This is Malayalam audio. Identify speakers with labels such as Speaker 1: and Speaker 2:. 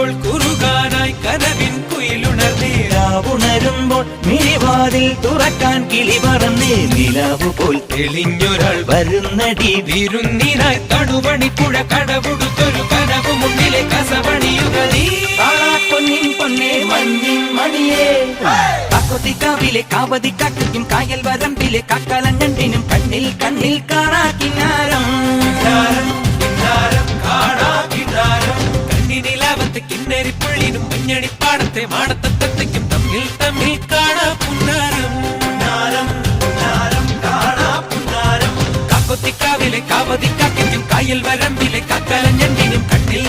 Speaker 1: കുളിരുമ്പോൾ കുറുകാനായി കനവിൻ കുയിലുണർന്നേരാവുണരുമ്പോൾ മിഴിവാതിൽ തുറക്കാൻ കിളി പറന്നേ നിലാവു പോൽ തെളിഞ്ഞൊരാൾ വരുന്നടി വിരുന്നിനായി തടുവണിപ്പുഴ കടപുടുത്തൊരു കനവ് മുന്നിലെ കസവണിയുക നീ പൊന്നിൻ പൊന്നേ മഞ്ഞിൻ മണിയേ കാക്കൊത്തിക്കാവിലെ കാവതിക്കാട്ടിക്കും കായൽ വരമ്പിലെ കാക്കാലഞ്ഞണ്ടിനും കണ്ണിൽ കണ്ണിൽ കാണാ കിന്നാരം കണ്ണിനിലാവത്തെ കിന്നരിപ്പുള്ളിനും മഞ്ഞണിപ്പാടത്തെ മാടത്തത്തെക്കും തമ്മിൽ തമ്മിൽ കാണാ പുന്നാരം കാക്കൊത്തിക്കാവിലെ കാവതിക്കാട്ടിക്കും കായൽ വരമ്പിലെ കാക്കാലഞ്ഞണ്ടിനും കണ്ണിൽ